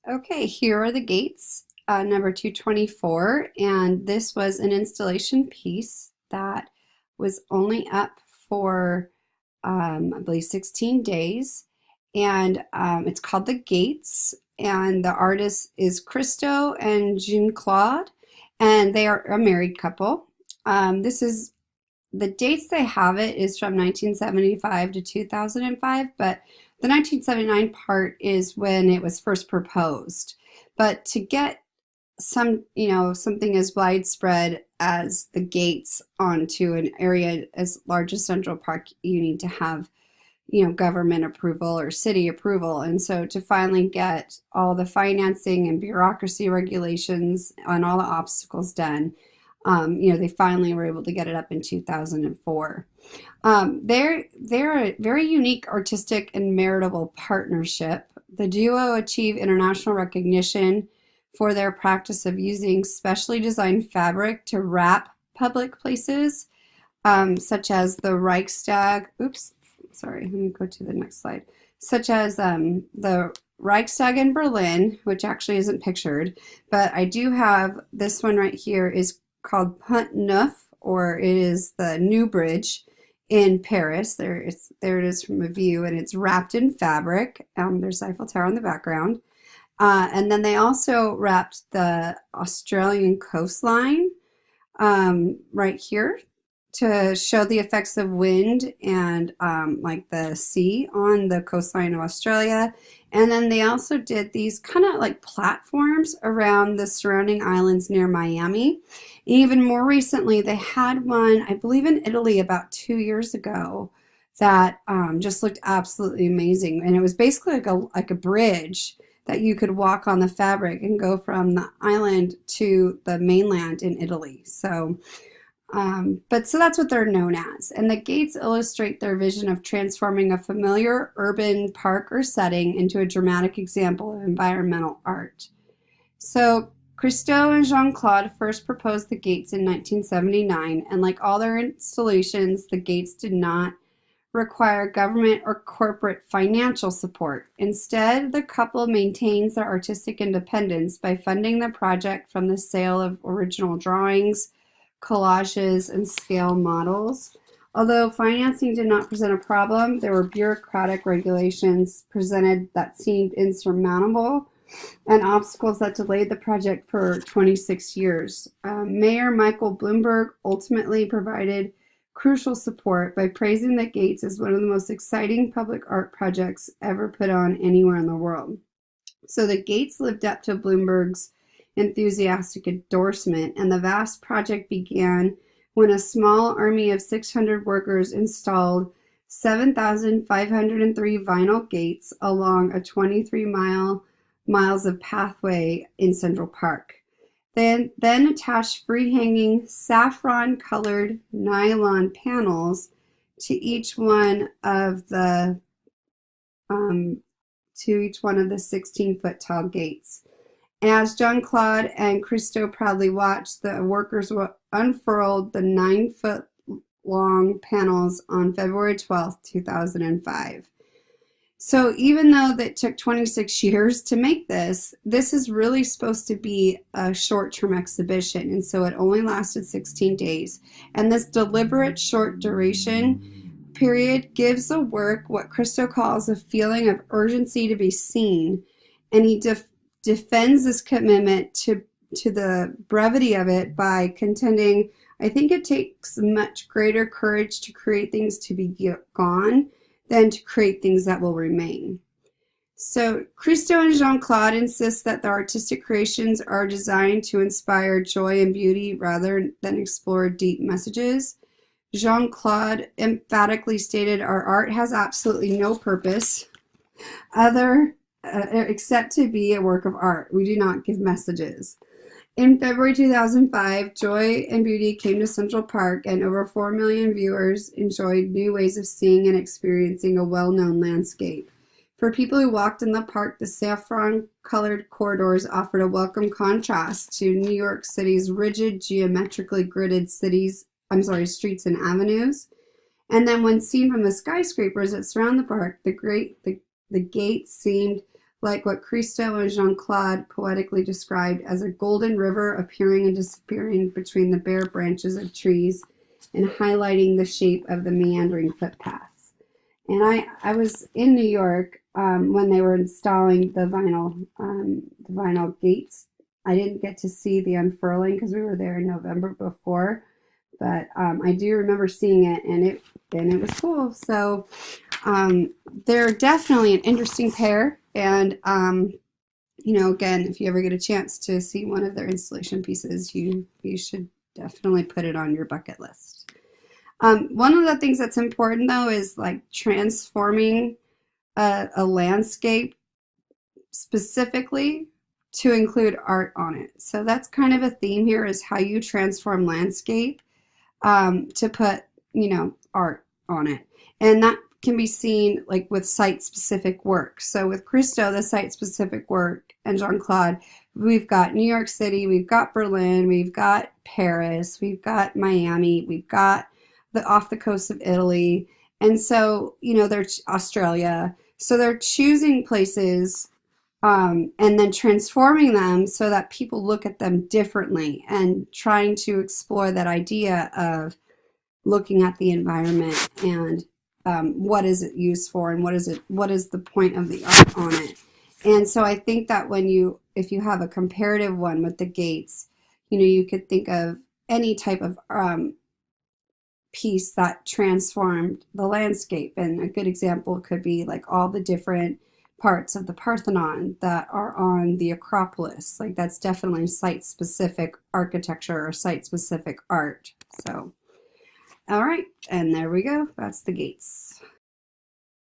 Okay, here are the gates, number 224, and this was an installation piece that was only up for, I believe, 16 days, and it's called The Gates, and the artist is Christo and Jean Claude, and they are a married couple. This is the dates they have it is from 1975 to 2005, but the 1979 part is when it was first proposed. But to get something as widespread as the gates onto an area as large as Central Park, you need to have, government approval or city approval. And so to finally get all the financing and bureaucracy regulations and all the obstacles done, they finally were able to get it up in 2004. They're a very unique artistic and meritable partnership. The duo achieve international recognition for their practice of using specially designed fabric to wrap public places, such as the Reichstag. Oops, sorry, let me go to the next slide. Such as the Reichstag in Berlin, which actually isn't pictured, but I do have this one right here is called Pont Neuf, or it is the New Bridge in Paris. There it is from a view, and it's wrapped in fabric. There's Eiffel Tower in the background. And then they also wrapped the Australian coastline right here to show the effects of wind and like the sea on the coastline of Australia. And then they also did these kind of like platforms around the surrounding islands near Miami. Even more recently, they had one, I believe in Italy about 2 years ago, that just looked absolutely amazing. And it was basically like a bridge that you could walk on the fabric and go from the island to the mainland in Italy. So that's what they're known as. And the gates illustrate their vision of transforming a familiar urban park or setting into a dramatic example of environmental art. So Christo and Jean-Claude first proposed the gates in 1979, and like all their installations, the gates did not require government or corporate financial support. Instead, the couple maintains their artistic independence by funding the project from the sale of original drawings, collages, and scale models. Although financing did not present a problem, there were bureaucratic regulations presented that seemed insurmountable and obstacles that delayed the project for 26 years. Mayor Michael Bloomberg ultimately provided crucial support by praising the gates as one of the most exciting public art projects ever put on anywhere in the world. So the gates lived up to Bloomberg's enthusiastic endorsement, and the vast project began when a small army of 600 workers installed 7,503 vinyl gates along a 23 miles of pathway in Central Park. Then attached free-hanging saffron-colored nylon panels to each one of the 16-foot tall gates. As Jean-Claude and Christo proudly watched, the workers unfurled the 9-foot long panels on February 12, 2005. So even though that took 26 years to make this is really supposed to be a short-term exhibition, and so it only lasted 16 days. And this deliberate short duration period gives the work what Christo calls a feeling of urgency to be seen, and he defends this commitment to the brevity of it by contending, I think it takes much greater courage to create things to be gone than to create things that will remain. So Christo and Jean-Claude insist that the artistic creations are designed to inspire joy and beauty rather than explore deep messages. Jean-Claude emphatically stated, "Our art has absolutely no purpose except to be a work of art. We do not give messages." In February 2005, joy and beauty came to Central Park, and over 4 million viewers enjoyed new ways of seeing and experiencing a well-known landscape. For people who walked in the park, the saffron-colored corridors offered a welcome contrast to New York City's rigid, geometrically gridded streets and avenues. And then when seen from the skyscrapers that surround the park, the gates seemed like what Christo and Jean-Claude poetically described as a golden river appearing and disappearing between the bare branches of trees and highlighting the shape of the meandering footpaths. And I was in New York when they were installing the vinyl gates. I didn't get to see the unfurling because we were there in November before, but I do remember seeing it, and it was cool. So they're definitely an interesting pair, and you know, again, if you ever get a chance to see one of their installation pieces, you should definitely put it on your bucket list. One of the things that's important though is like transforming a landscape specifically to include art on it. So that's kind of a theme here, is how you transform landscape to put, you know, art on it. And that can be seen like with site-specific work. So with Christo, the site-specific work, and Jean-Claude, we've got New York City, we've got Berlin, we've got Paris, we've got Miami, we've got off the coast of Italy. And so, you know, they're Australia. So they're choosing places and then transforming them so that people look at them differently, and trying to explore that idea of looking at the environment and what is it used for, and what is the point of the art on it. And so I think that if you have a comparative one with the gates, you know, you could think of any type of piece that transformed the landscape. And a good example could be like all the different parts of the Parthenon that are on the Acropolis. Like that's definitely site-specific architecture or site-specific art. So, all right, and there we go. That's the gates.